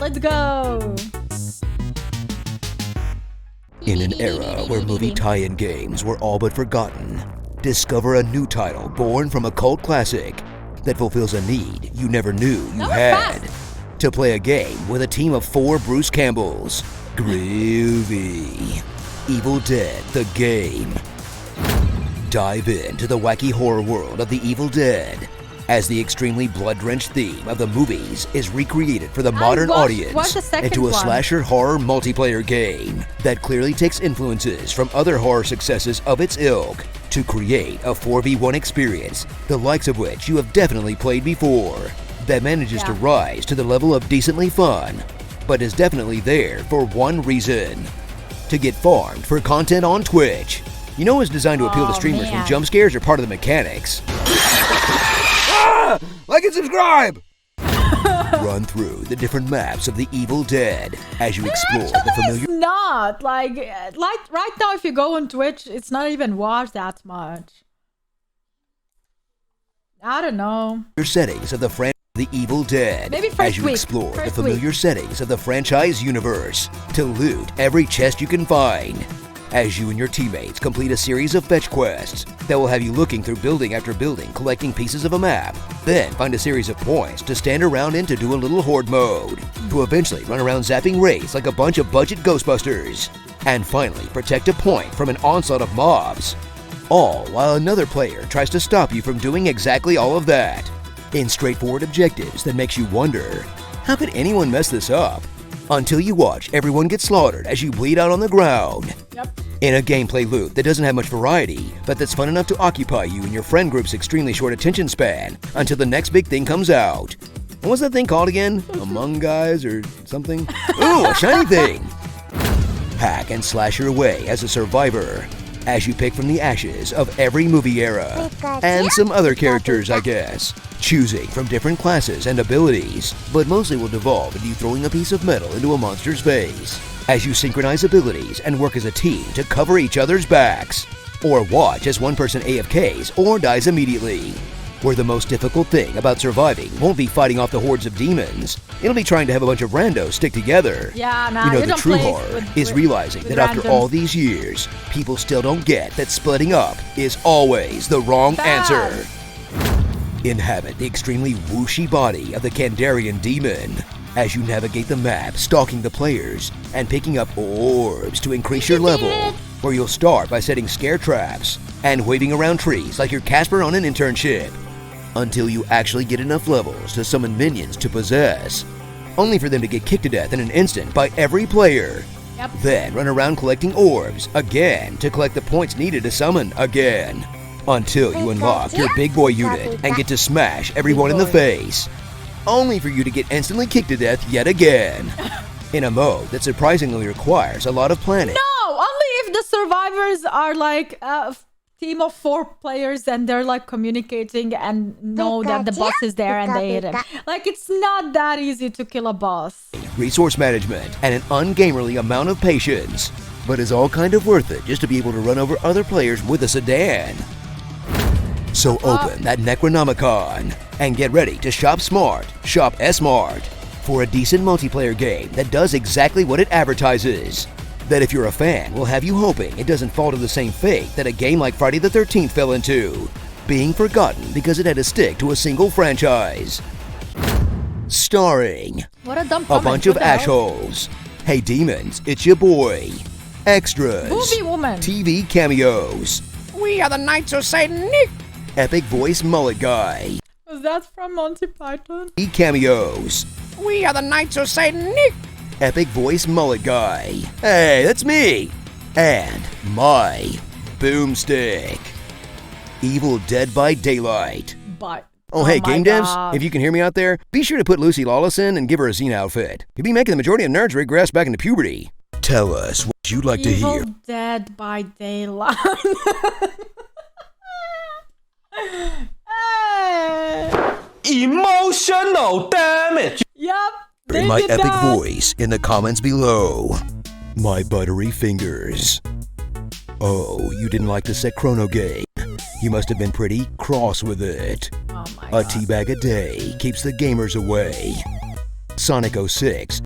Let's go. In an era where movie tie-in games were all but forgotten, discover a new title born from a cult classic that fulfills a need you never knew you had. To play a game with a team of 4 Bruce Campbells. Groovy. Evil Dead, the game. Dive into the wacky horror world of The Evil Dead as the extremely blood-drenched theme of the movies is recreated for the modern audience into a slasher horror multiplayer game that clearly takes influences from other horror successes of its ilk to create a 4v1 experience, the likes of which you have definitely played before, that manages to rise to the level of decently fun, but is definitely there for one reason: to get farmed for content on Twitch. You know it's designed to appeal to streamers when jump scares are part of the mechanics. Like and subscribe! Run through the different maps of The Evil Dead as you explore the familiar... It's not. Like right now, if you go on Twitch, it's not even watched that much. I don't know. settings of the franchise The Evil Dead as you explore the familiar settings of the franchise universe to loot every chest you can find. As you and your teammates complete a series of fetch quests that will have you looking through building after building, collecting pieces of a map, then find a series of points to stand around in to do a little horde mode, to eventually run around zapping raids like a bunch of budget Ghostbusters, and finally protect a point from an onslaught of mobs. All while another player tries to stop you from doing exactly all of that, in straightforward objectives that makes you wonder, how could anyone mess this up? Until you watch everyone get slaughtered as you bleed out on the ground. In a gameplay loop that doesn't have much variety, but that's fun enough to occupy you and your friend group's extremely short attention span until the next big thing comes out. What's that thing called again? Among Guys or something? Ooh, a shiny thing! Hack and slash your way as a survivor, as you pick from the ashes of every movie era, and some other characters, I guess, choosing from different classes and abilities, but mostly will devolve into you throwing a piece of metal into a monster's face, as you synchronize abilities and work as a team to cover each other's backs, or watch as one person AFKs or dies immediately, where the most difficult thing about surviving won't be fighting off the hordes of demons, it'll be trying to have a bunch of randos stick together. The true horror is realizing that after all these years, people still don't get that splitting up is always the wrong answer. Inhabit the extremely whooshy body of the Kandarian demon as you navigate the map, stalking the players and picking up orbs to increase your level, where you'll start by setting scare traps and waving around trees like you're Casper on an internship, until you actually get enough levels to summon minions to possess, only for them to get kicked to death in an instant by every player. Then run around collecting orbs again to collect the points needed to summon again, until you unlock your big boy unit and get to smash everyone in the face, only for you to get instantly kicked to death yet again, in a mode that surprisingly requires a lot of planning. No, only if the survivors are like a team of 4 players and they're like communicating and know that the boss is there and they hit him. Like, it's not that easy to kill a boss. Resource management and an ungamerly amount of patience, but is all kind of worth it just to be able to run over other players with a sedan. So open that Necronomicon and get ready to shop smart, shop S-Mart, for a decent multiplayer game that does exactly what it advertises. That if you're a fan will have you hoping it doesn't fall to the same fate that a game like Friday the 13th fell into, being forgotten because it had to stick to a single franchise. Starring a bunch of ashholes. Hey demons, it's your boy. Extras. Movie woman. TV cameos. We are the Knights of Satan. Epic voice mullet guy. Was that from Monty Python? Cameos. We are the Knights of Satan. Epic voice mullet guy. Hey, that's me. And my boomstick. Evil Dead by Daylight. Oh, hey, game devs, if you can hear me out there, be sure to put Lucy Lawless in and give her a Xena outfit. You'll be making the majority of nerds regress back into puberty. Tell us what you'd like to hear. Evil Dead by Daylight. Emotional damage. Yep. In my epic voice in the comments below. My buttery fingers. Oh, you didn't like the set chrono game. You must have been pretty cross with it. Oh my God. A teabag a day keeps the gamers away. Sonic 06